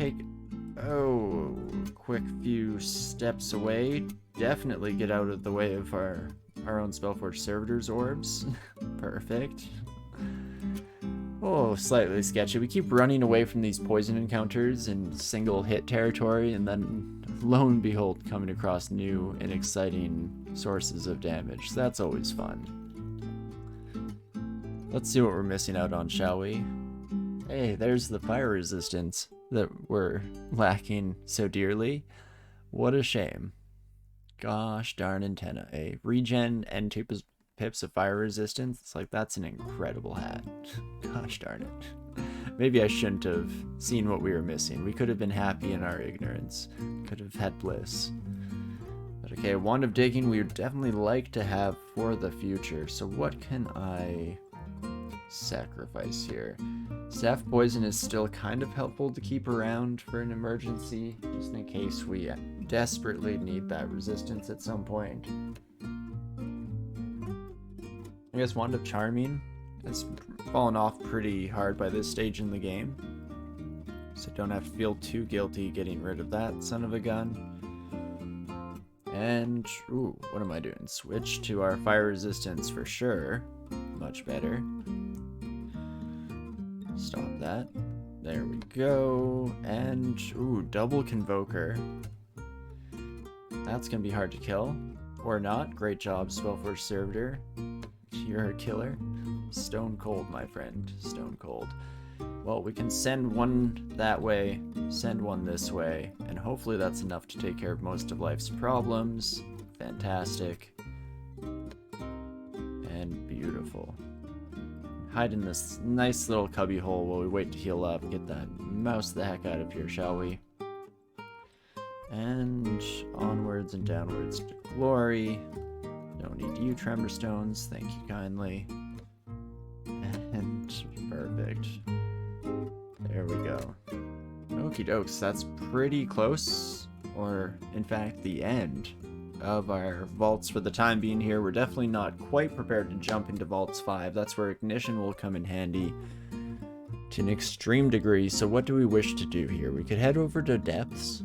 take, oh, quick few steps away. Definitely get out of the way of our own Spellforge Servitors orbs. Perfect. Oh, slightly sketchy. We keep running away from these poison encounters in single hit territory, and then lo and behold, coming across new and exciting sources of damage. So that's always fun. Let's see what we're missing out on, shall we? Hey, there's the fire resistance that we're lacking so dearly. What a shame. Gosh darn antenna. A regen and 2 pips of fire resistance. It's like, that's an incredible hat. Gosh darn it. Maybe I shouldn't have seen what we were missing. We could have been happy in our ignorance. Could have had bliss. But okay, Wand of Digging we would definitely like to have for the future. So what can I sacrifice here? Staff Poison is still kind of helpful to keep around for an emergency, just in case we desperately need that resistance at some point. I guess Wand of Charming has fallen off pretty hard by this stage in the game, so don't have to feel too guilty getting rid of that son of a gun. And, ooh, what am I doing? Switch to our fire resistance for sure. Much better. Stop that. There we go. And, ooh, double Convoker. That's gonna be hard to kill. Or not. Great job, Spellforge Servitor. You're a killer. Stone cold, my friend. Stone cold. Well, we can send one that way, send one this way, and hopefully that's enough to take care of most of life's problems. Fantastic. And beautiful. Hide in this nice little cubby hole while we wait to heal up. Get that mouse the heck out of here, shall we? And onwards and downwards to glory. Don't need you, Tremor Stones. Thank you kindly. And perfect. There we go. Okie dokes, that's pretty close. Or, in fact, the end of our vaults for the time being here. We're definitely not quite prepared to jump into Vaults 5. That's where Ignition will come in handy to an extreme degree. So what do we wish to do here? We could head over to Depths.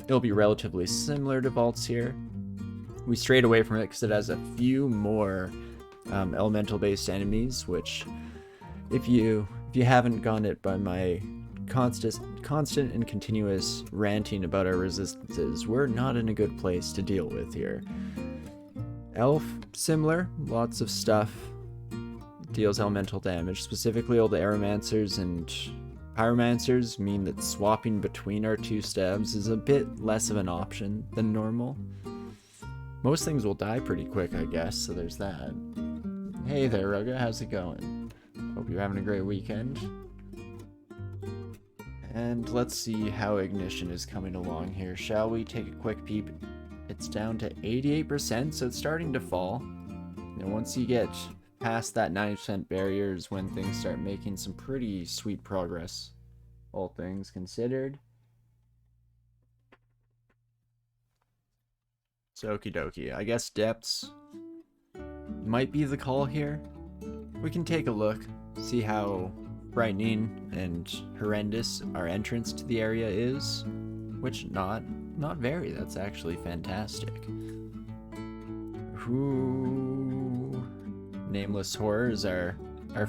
It'll be relatively similar to Vaults here. We strayed away from it because it has a few more elemental-based enemies, which, if you haven't gotten it by my constant and continuous ranting about our resistances, we're not in a good place to deal with here. Elf, similar, lots of stuff, deals elemental damage. Specifically, all the Aeromancers and Pyromancers mean that swapping between our two stabs is a bit less of an option than normal. Most things will die pretty quick, I guess, so there's that. Hey there, Rugga, how's it going? Hope you're having a great weekend. And let's see how Ignition is coming along here. Shall we take a quick peep? It's down to 88%, so it's starting to fall. And once you get past that 90% barrier is when things start making some pretty sweet progress, all things considered. So okie dokie, I guess Depths might be the call here. We can take a look, see how frightening and horrendous our entrance to the area is, which not very, that's actually fantastic. Ooh, Nameless Horror is our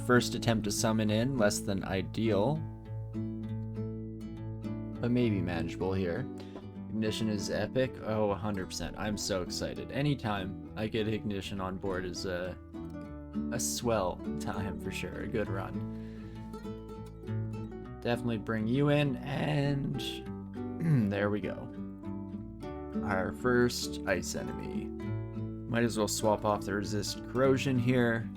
first attempt to summon in, less than ideal, but maybe manageable here. Ignition is epic. Oh, 100%. I'm so excited. Anytime I get Ignition on board is a swell time for sure. A good run. Definitely bring you in, and there we go. Our first ice enemy. Might as well swap off the resist corrosion here.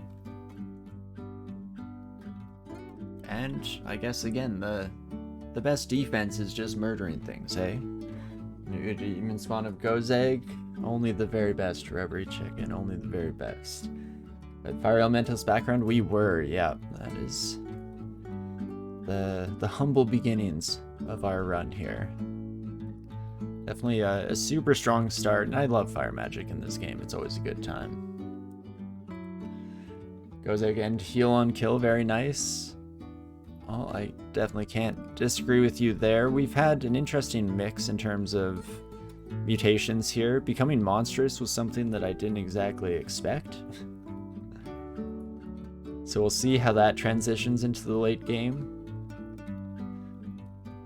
And I guess again, the best defense is just murdering things, hey? New Demonspawn of Gozeg, only the very best for every chicken, only the very best. But Fire Elemental's background, we were, yeah, that is the humble beginnings of our run here. Definitely a super strong start, and I love fire magic in this game, it's always a good time. Gozeg and heal on kill, very nice. Oh, I Definitely can't disagree with you there. We've had an interesting mix in terms of mutations here. Becoming monstrous was something that I didn't exactly expect. So we'll see how that transitions into the late game.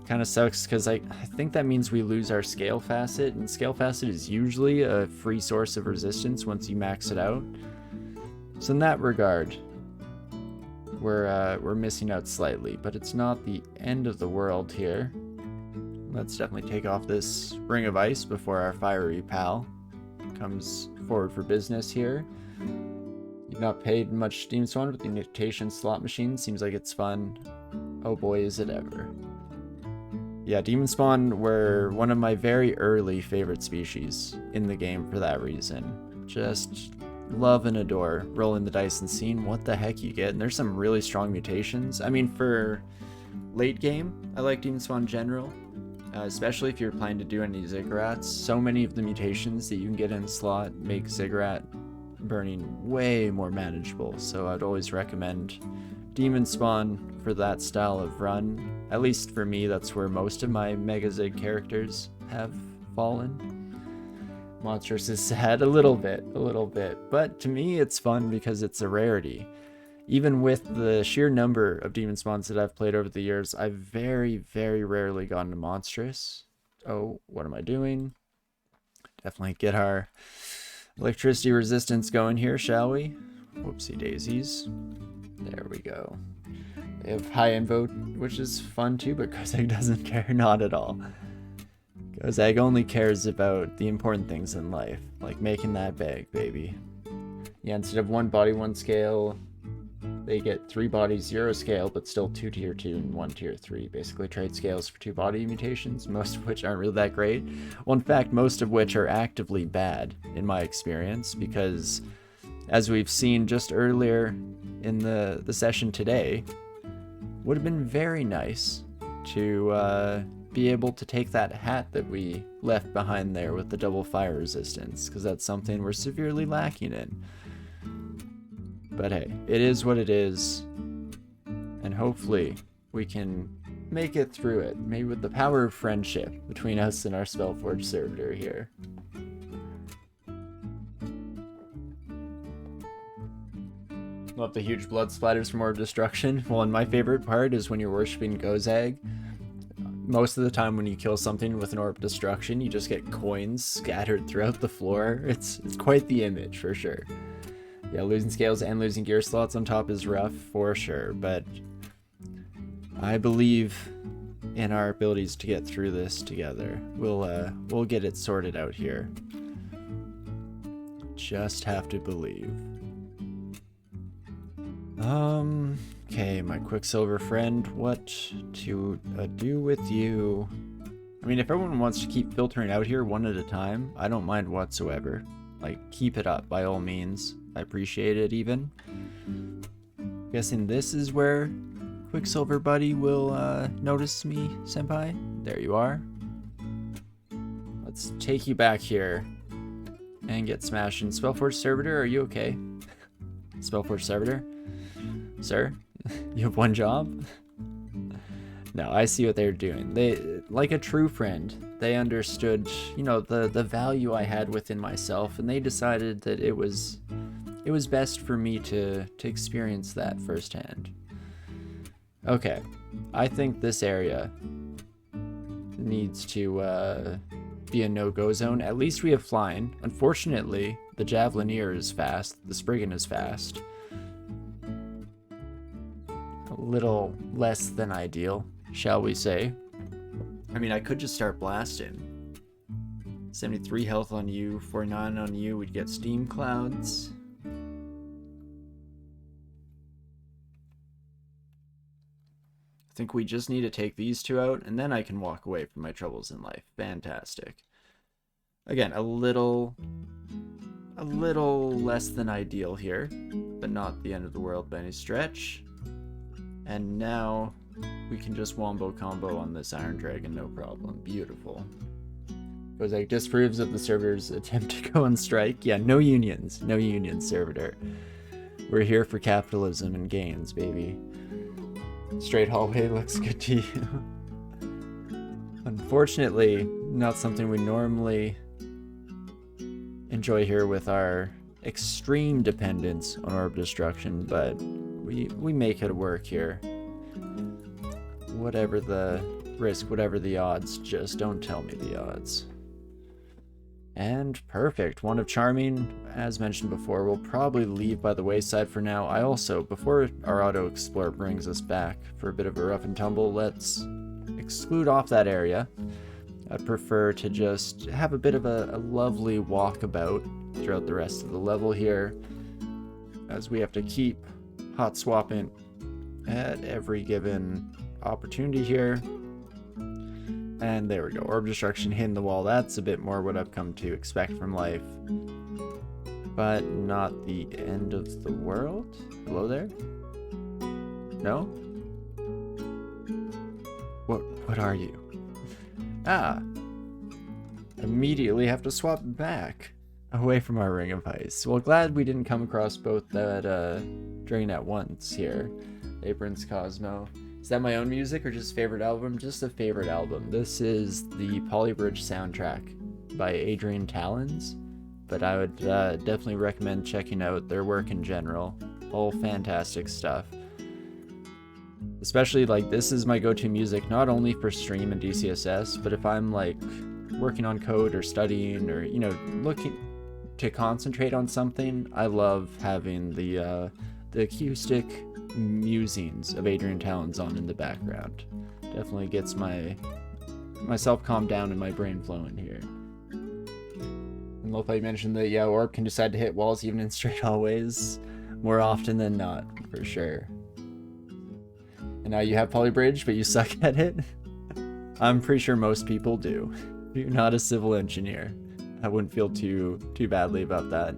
Kind of sucks because I think that means we lose our scale facet, and scale facet is usually a free source of resistance once you max it out. So in that regard, we're missing out slightly, but it's not the end of the world here. Let's definitely take off this ring of ice before our fiery pal comes forward for business here. You've not paid much Demonspawn, but the mutation slot machine seems like it's fun. Oh boy, is it ever. Yeah, Demonspawn were one of my very early favorite species in the game for that reason. Just love and adore rolling the dice and seeing what the heck you get. And there's some really strong mutations. I mean, for late game, I like Demonspawn in general. Especially if you're planning to do any ziggurats. So many of the mutations that you can get in slot make ziggurat burning way more manageable. So I'd always recommend Demonspawn for that style of run. At least for me, that's where most of my Mega Zig characters have fallen. Monstrous is sad a little bit, but to me it's fun because it's a rarity. Even with the sheer number of Demonspawns that I've played over the years, I've very, very rarely gotten to monstrous. Oh, what am I doing? Definitely get our electricity resistance going here, shall we? Whoopsie daisies. There we go. They have high invoke, which is fun too, but Kozag doesn't care, not at all. Kozag only cares about the important things in life, like making that bag, baby. Yeah, instead of 1 body, 1 scale, they get 3 bodies, 0 scale, but still 2 tier 2 and 1 tier 3. Basically trade scales for 2 body mutations, most of which aren't really that great. Well, in fact, most of which are actively bad, in my experience, because as we've seen just earlier in the session today, would have been very nice to be able to take that hat that we left behind there with the double fire resistance, because that's something we're severely lacking in. But hey, it is what it is, and hopefully we can make it through it, maybe with the power of friendship between us and our Spellforge servitor here. Love the huge blood splatters for more destruction. Well, and my favorite part is when you're worshipping Kozag. Most of the time when you kill something with an Orb of Destruction, you just get coins scattered throughout the floor. It's quite the image, for sure. Yeah, losing scales and losing gear slots on top is rough, for sure, but I believe in our abilities to get through this together. We'll get it sorted out here. Just have to believe. Okay, my Quicksilver friend, what to do with you? I mean, if everyone wants to keep filtering out here one at a time, I don't mind whatsoever. Like, keep it up by all means. I appreciate it even. Guessing this is where Quicksilver Buddy will notice me, senpai. There you are. Let's take you back here and get smashed. And Spellforge Servitor, are you okay? Spellforge Servitor? Sir, you have one job? No, I see what they're doing. They, like a true friend, they understood, you know, the value I had within myself, and they decided that it was best for me to experience that firsthand. Okay, I think this area needs to be a no-go zone. At least we have flying. Unfortunately, the Javelineer is fast, the Spriggan is fast. A little less than ideal, shall we say. I mean, I could just start blasting. 73 health on you, 49 on you, we'd get steam clouds. I think we just need to take these 2 out, and then I can walk away from my troubles in life. Fantastic. Again, a little less than ideal here, but not the end of the world by any stretch. And now we can just wombo combo on this Iron Dragon, no problem. Beautiful. Kozag disapproves of the servitor's attempt to go on strike. Yeah, no unions, servitor. We're here for capitalism and gains, baby. Straight hallway looks good to you. Unfortunately, not something we normally enjoy here with our extreme dependence on orb destruction, but we make it work here. Whatever the risk, whatever the odds, just don't tell me the odds. And perfect. One of Charming, as mentioned before, will probably leave by the wayside for now. I also, before our auto explorer brings us back for a bit of a rough and tumble, let's exclude off that area. I'd prefer to just have a bit of a lovely walkabout throughout the rest of the level here, as we have to keep hot swapping at every given opportunity here. And there we go, orb destruction hitting the wall. That's a bit more what I've come to expect from life, but not the end of the world. Hello there? No? What are you? Ah, immediately have to swap back away from our ring of ice. Well, glad we didn't come across both that during at once here. Aprons Cosmo. Is that my own music or just favorite album? Just a favorite album. This is the Polybridge soundtrack by Adrian Talons, but I would definitely recommend checking out their work in general. All fantastic stuff. Especially, like, this is my go-to music not only for stream and DCSS, but if I'm like working on code or studying or, you know, looking to concentrate on something, I love having the acoustic musings of Adrian Talons on in the background. Definitely gets myself calmed down and my brain flowing here. And Lothai mentioned that, yeah, Orb can decide to hit walls even in straight hallways more often than not, for sure. And now you have Polybridge, but you suck at it? I'm pretty sure most people do. If you're not a civil engineer, I wouldn't feel too badly about that.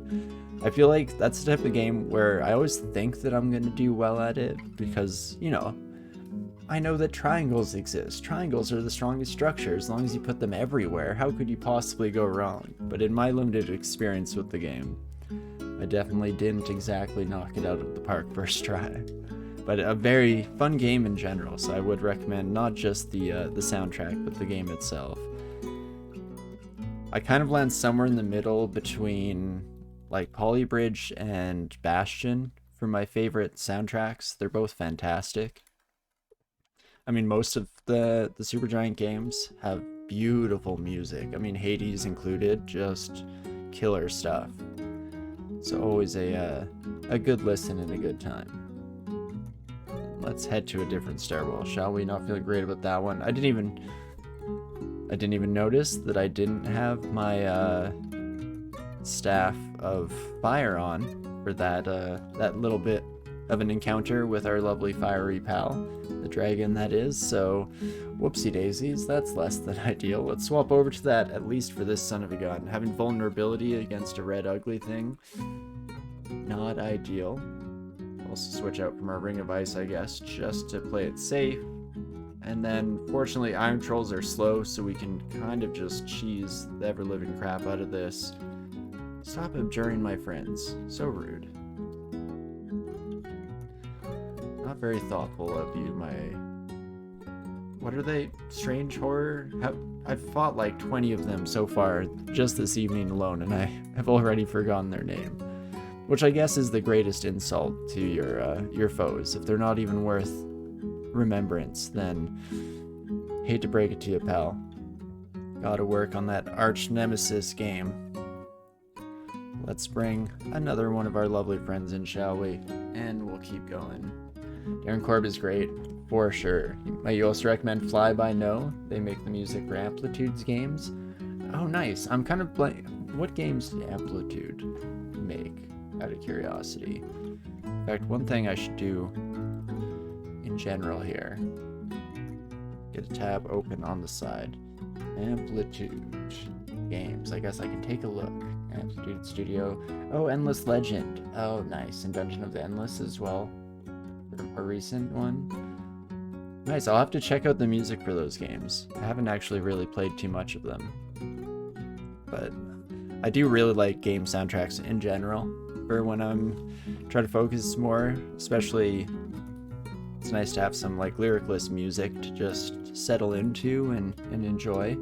I feel like that's the type of game where I always think that I'm going to do well at it because, you know, I know that triangles exist. Triangles are the strongest structure as long as you put them everywhere. How could you possibly go wrong? But in my limited experience with the game, I definitely didn't exactly knock it out of the park first try. But a very fun game in general, so I would recommend not just the soundtrack, but the game itself. I kind of land somewhere in the middle between like Polybridge and Bastion for my favorite soundtracks. They're both fantastic. I mean, most of the Supergiant games have beautiful music. I mean, Hades included, just killer stuff. So always a good listen and a good time. Let's head to a different stairwell, shall we? Not feeling great about that one. I didn't even notice that I didn't have my staff of fire on for that little bit of an encounter with our lovely fiery pal, the dragon that is. So whoopsie daisies, that's less than ideal. Let's swap over to that, at least for this son of a gun. Having vulnerability against a red ugly thing, not ideal. Also switch out from our ring of ice, I guess, just to play it safe. And then fortunately iron trolls are slow, so we can kind of just cheese the ever living crap out of this. Stop abjuring my friends. So rude. Not very thoughtful of you, my... What are they? Strange horror? I've fought like 20 of them so far just this evening alone, and I have already forgotten their name. Which I guess is the greatest insult to your foes. If they're not even worth remembrance, then hate to break it to you, pal. Gotta work on that arch nemesis game. Let's bring another one of our lovely friends in, shall we? And we'll keep going. Darren Korb is great, for sure. Might you also recommend Fly By No? They make the music for Amplitude's games. Oh, nice. I'm kind of blank. What games did Amplitude make, out of curiosity? In fact, one thing I should do in general here. Get a tab open on the side. Amplitude games. I guess I can take a look. Amplitude Studio. Oh, Endless Legend. Oh, nice. And Dungeon of the Endless as well. A recent one. Nice. I'll have to check out the music for those games. I haven't actually really played too much of them. But I do really like game soundtracks in general for when I'm trying to focus more, especially It's nice to have some like lyricless music to just settle into and enjoy.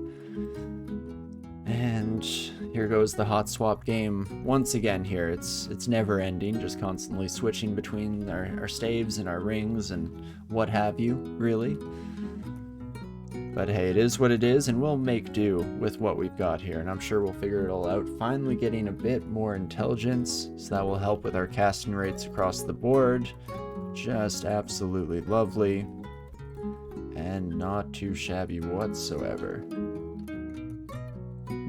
And here goes the hot swap game once again here. It's never ending, just constantly switching between our staves and our rings and what have you, really. But hey, it is what it is, and we'll make do with what we've got here, and I'm sure we'll figure it all out. Finally getting a bit more intelligence, so that will help with our casting rates across the board. Just absolutely lovely, and not too shabby whatsoever.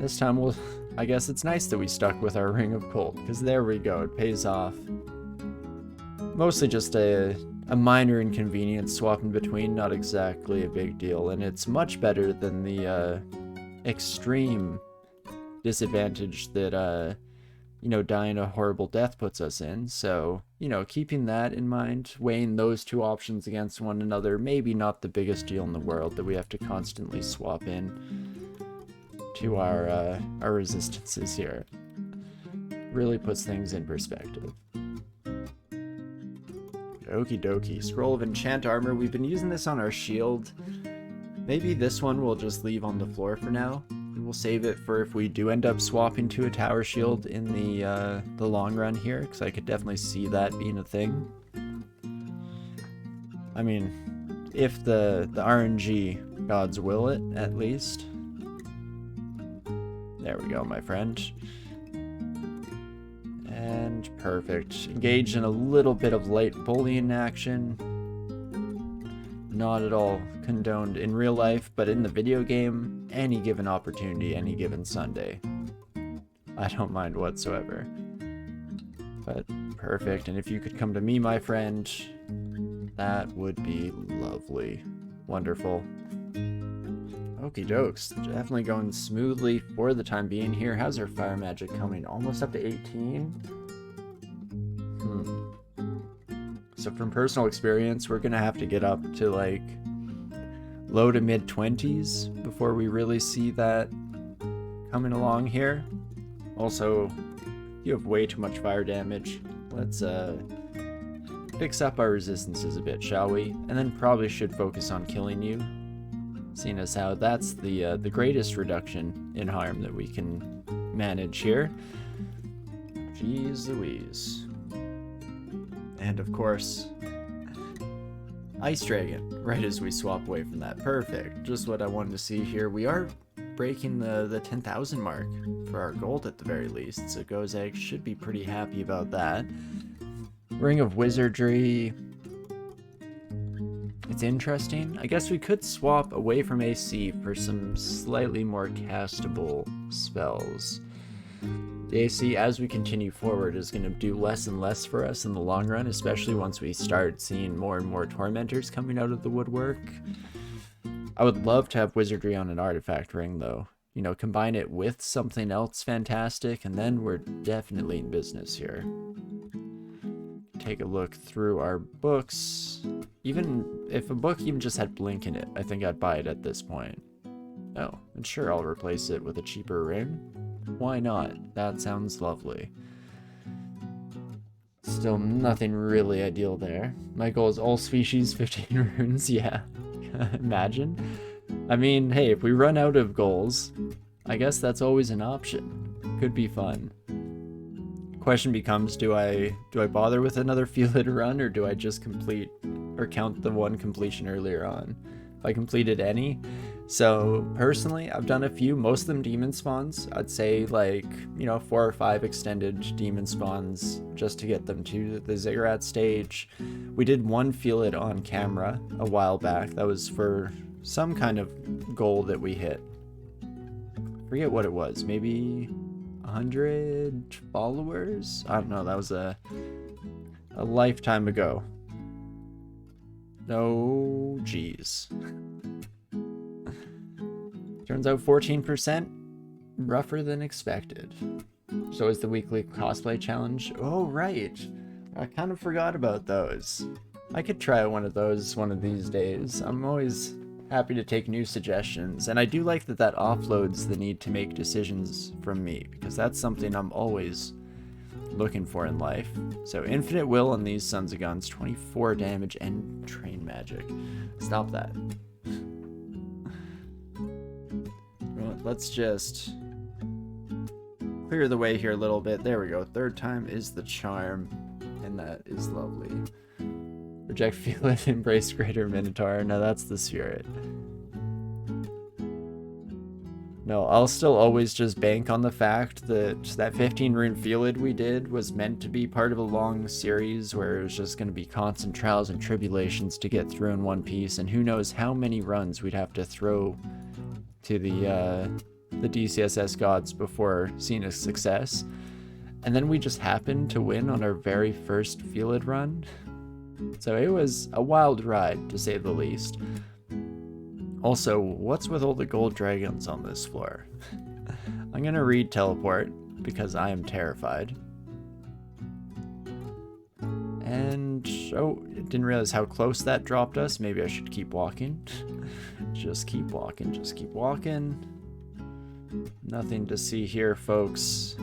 This time I guess it's nice that we stuck with our Ring of Cold, because there we go, it pays off. Mostly just a minor inconvenience swapping between, not exactly a big deal, and it's much better than the extreme disadvantage that you know, dying a horrible death puts us in. So, you know, keeping that in mind, weighing those two options against one another, maybe not the biggest deal in the world that we have to constantly swap in to our resistances here. Really puts things in perspective. Okie dokie. Scroll of Enchant Armor. We've been using this on our shield. Maybe this one we'll just leave on the floor for now. We'll save it for if we do end up swapping to a tower shield in the long run here, because I could definitely see that being a thing. I mean, if the RNG gods will it, at least. There we go, my friend. And perfect. Engaged in a little bit of light bullying action. Not at all condoned in real life, but in the video game, any given opportunity, any given Sunday. I don't mind whatsoever. But perfect, and if you could come to me, my friend, that would be lovely. Wonderful. Okie dokes, definitely going smoothly for the time being here. How's our fire magic coming? Almost up to 18? So from personal experience, we're gonna have to get up to like low to mid 20s before we really see that coming along here. Also, you have way too much fire damage. Let's fix up our resistances a bit, shall we? And then probably should focus on killing you, seeing as how that's the greatest reduction in harm that we can manage here. Jeez Louise. And of course, Ice Dragon, right as we swap away from that. Perfect. Just what I wanted to see here. We are breaking the 10,000 mark for our gold at the very least, so Gozag should be pretty happy about that. Ring of Wizardry. It's interesting. I guess we could swap away from AC for some slightly more castable spells. The AC, as we continue forward, is going to do less and less for us in the long run, especially once we start seeing more and more Tormentors coming out of the woodwork. I would love to have Wizardry on an artifact ring, though. You know, combine it with something else fantastic, and then we're definitely in business here. Take a look through our books. Even if a book even just had Blink in it, I think I'd buy it at this point. Oh, and sure, I'll replace it with a cheaper ring. Why not? That sounds lovely. Still nothing really ideal there. My goal is all species, 15 runes, yeah. Imagine. I mean, hey, if we run out of goals, I guess that's always an option. Could be fun. Question becomes, do I bother with another feel-it run, or do I just complete, or count the one completion earlier on? If I completed any. So personally, I've done a few, most of them demon spawns. I'd say like, you know, 4 or 5 extended demon spawns just to get them to the ziggurat stage. We did one feel it on camera a while back. That was for some kind of goal that we hit. I forget what it was, maybe 100 followers? I don't know, that was a lifetime ago. Oh, geez. Turns out 14%, rougher than expected. So is the weekly cosplay challenge. Oh, right. I kind of forgot about those. I could try one of those one of these days. I'm always happy to take new suggestions. And I do like that offloads the need to make decisions from me, because that's something I'm always looking for in life. So infinite will on these sons of guns, 24 damage and train magic. Stop that. Well, let's just clear the way here a little bit. There we go. Third time is the charm, and that is lovely. Reject Feeling, embrace greater Minotaur. No, that's the spirit. No, I'll still always just bank on the fact that that 15 rune Felid we did was meant to be part of a long series where it was just going to be constant trials and tribulations to get through in one piece, and who knows how many runs we'd have to throw to the DCSS gods before seeing a success. And then we just happened to win on our very first Felid run. So it was a wild ride, to say the least. Also, what's with all the gold dragons on this floor? I'm gonna read teleport, because I am terrified. And, oh, didn't realize how close that dropped us. Maybe I should keep walking. Just keep walking, just keep walking. Nothing to see here, folks.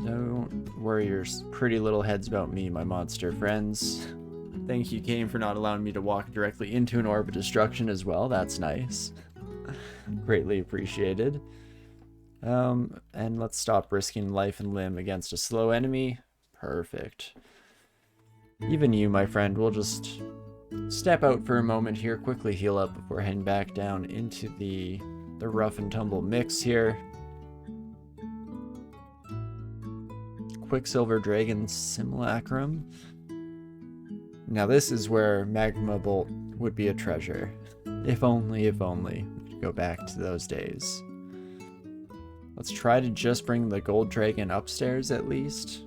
Don't worry your pretty little heads about me, my monster friends. Thank you, Kane, for not allowing me to walk directly into an orb of destruction as well. That's nice. Greatly appreciated. And let's stop risking life and limb against a slow enemy. Perfect. Even you, my friend, will just step out for a moment here, quickly heal up before heading back down into the rough and tumble mix here. Quicksilver Dragon Simulacrum. Now this is where Magma Bolt would be a treasure. If only we could go back to those days. Let's try to just bring the gold dragon upstairs at least.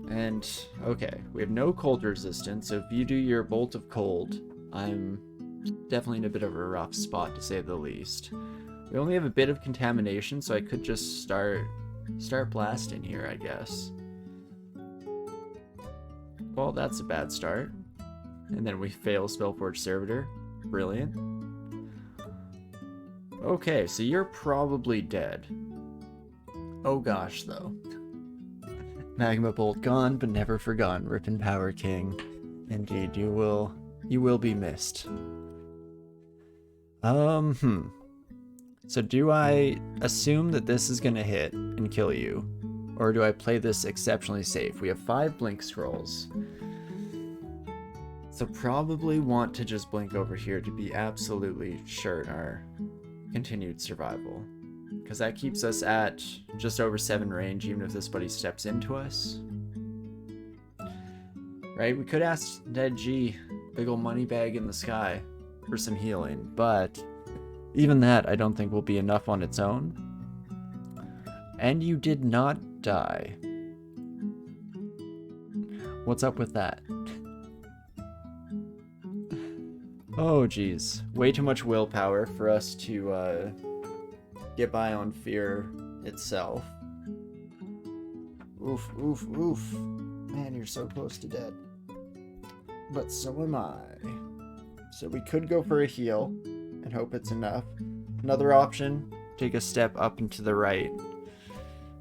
And, okay, we have no cold resistance, so if you do your bolt of cold, I'm definitely in a bit of a rough spot to say the least. We only have a bit of contamination, so I could just start blasting here, I guess. Well, that's a bad start. And then we fail Spellforge Servitor. Brilliant. Okay, so you're probably dead. Oh gosh, though. Magma Bolt gone, but never forgotten. Rip Power King. Indeed, you will be missed. So do I assume that this is gonna hit and kill you? Or do I play this exceptionally safe? We have 5 blink scrolls. So probably want to just blink over here to be absolutely sure in our continued survival. Because that keeps us at just over 7 range, even if this buddy steps into us. Right? We could ask Dead G, big ol' money bag in the sky, for some healing. But even that I don't think will be enough on its own. And you did not die. What's up with that? Oh geez, way too much willpower for us to get by on fear itself. Oof, oof, oof. Man, you're so close to dead. But so am I. So we could go for a heal and hope it's enough. Another option, take a step up and to the right.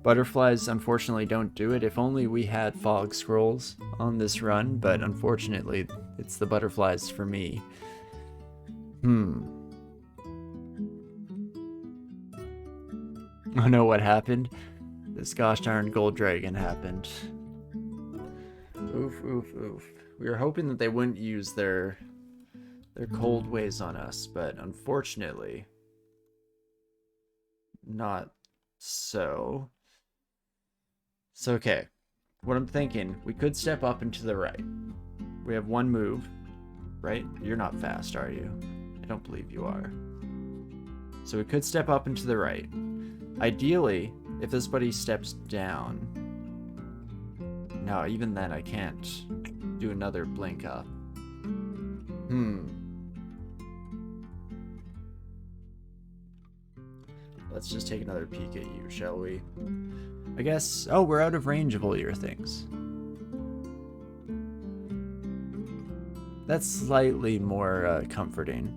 Butterflies unfortunately don't do it. If only we had fog scrolls on this run, but unfortunately it's the butterflies for me. Oh no, what happened? This gosh darn gold dragon happened. Oof, oof, oof. We were hoping that they wouldn't use their cold ways on us, but unfortunately not so. So okay, what I'm thinking, we could step up and to the right. We have 1 move, right? You're not fast, are you? I don't believe you are. So we could step up and to the right. Ideally, if this buddy steps down... No, even then I can't do another blink up. Let's just take another peek at you, shall we? I guess... Oh, we're out of range of all your things. That's slightly more comforting.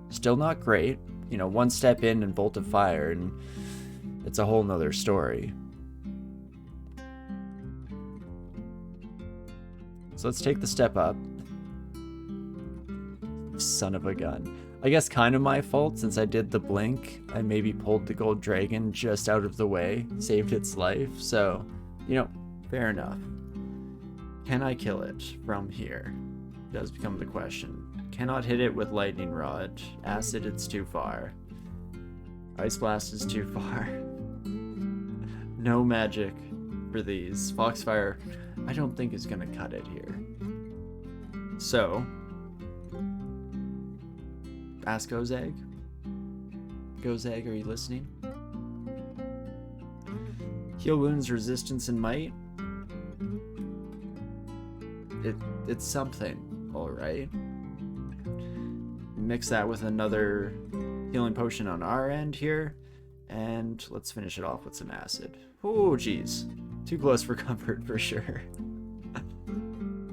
Still not great. You know, 1 step in and bolt of fire, and it's a whole nother story. So let's take the step up. Son of a gun. I guess kind of my fault since I did the blink. I maybe pulled the gold dragon just out of the way, saved its life. So, you know, fair enough. Can I kill it from here? Does become the question. Cannot hit it with lightning rod. Acid, it's too far. Ice blast is too far. No magic for these. Foxfire, I don't think is gonna cut it here. So, ask Gozag. Gozag, are you listening? Heal wounds, resistance, and might. It's something, alright. Mix that with another healing potion on our end here. And let's finish it off with some acid. Oh, geez. Too close for comfort for sure.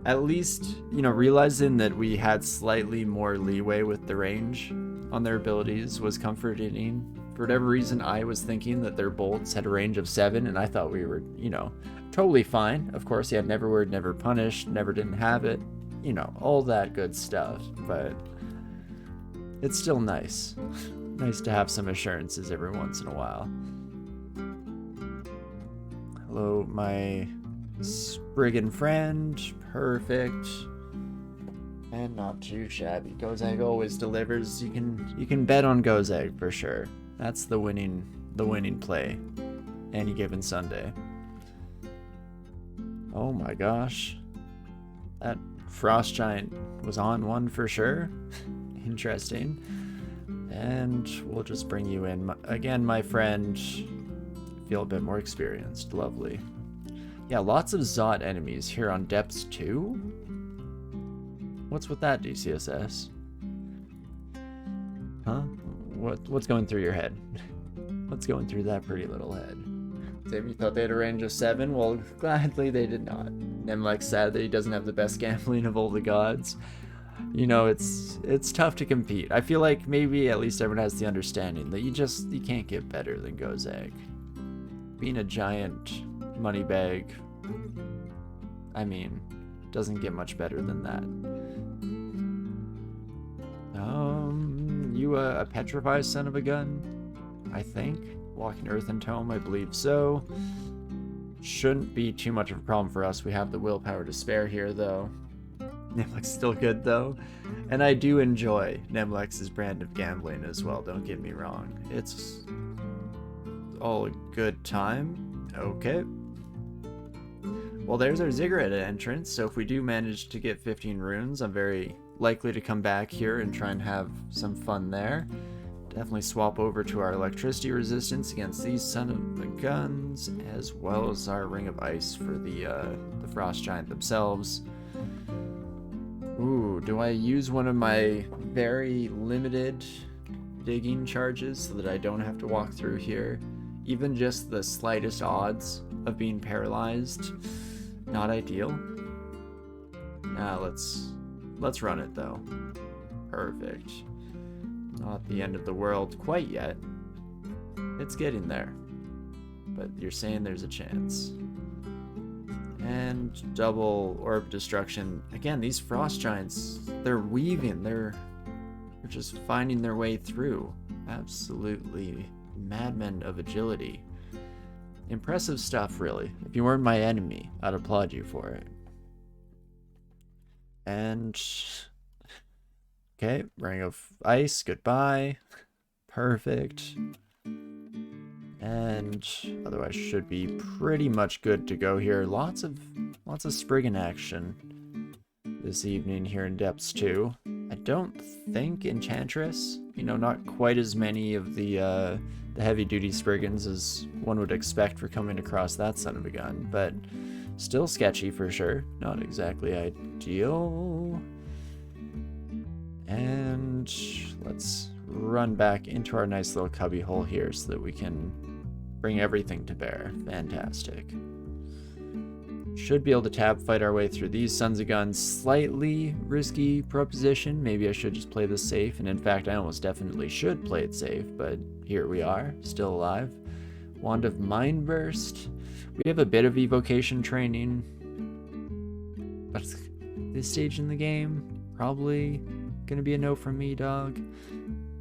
At least, you know, realizing that we had slightly more leeway with the range on their abilities was comforting. For whatever reason, I was thinking that their bolts had a range of 7, and I thought we were, you know, totally fine. Of course, you had Never Word, Never Punished, Never Didn't Have It, you know, all that good stuff. But it's still nice. Nice to have some assurances every once in a while. Hello, my Spriggan friend. Perfect. And not too shabby. Gozag always delivers. You can bet on Gozag for sure. That's the winning play any given Sunday. Oh my gosh. That frost giant was on one for sure. Interesting. And we'll just bring you in again, my friend. Feel a bit more experienced. Lovely. Yeah, lots of Zot enemies here on depths 2. What's with that, DCSS? Huh? What's going through your head? What's going through that pretty little head? If you thought they had a range of 7, well, gladly they did not. Nemlek's sad that he doesn't have the best gambling of all the gods. You know, it's tough to compete. I feel like maybe at least everyone has the understanding that you can't get better than Gozag. Being a giant money bag, I mean, doesn't get much better than that. You a petrified son of a gun? I think. Walking Earth and Tome, I believe so. Shouldn't be too much of a problem for us. We have the willpower to spare here, though. Nemlek's still good, though. And I do enjoy Nemlex's brand of gambling as well, don't get me wrong. It's all a good time. Okay. Well, there's our Ziggurat entrance, so if we do manage to get 15 runes, I'm very likely to come back here and try and have some fun there. Definitely swap over to our electricity resistance against these son of the guns, as well as our Ring of Ice for the Frost Giant themselves. Ooh, do I use one of my very limited digging charges so that I don't have to walk through here? Even just the slightest odds of being paralyzed, not ideal. Let's run it though. Perfect. Not the end of the world quite yet. It's getting there. But you're saying there's a chance. And double orb destruction. Again, these frost giants, they're weaving, they're just finding their way through. Absolutely madmen of agility. Impressive stuff, really. If you weren't my enemy, I'd applaud you for it. And okay, Ring of Ice, goodbye. Perfect. And otherwise should be pretty much good to go here. Lots of Spriggan action this evening here in Depths 2. I don't think Enchantress, you know, not quite as many of the heavy-duty Spriggans as one would expect for coming across that son of a gun, but still sketchy for sure. Not exactly ideal. And let's run back into our nice little cubby hole here so that we can bring everything to bear. Fantastic. Should be able to tab fight our way through these sons of guns. Slightly risky proposition. Maybe I should just play this safe, and in fact I almost definitely should play it safe, but here we are, still alive. Wand of Mind Burst. We have a bit of evocation training, but this stage in the game, probably gonna be a no from me, dog.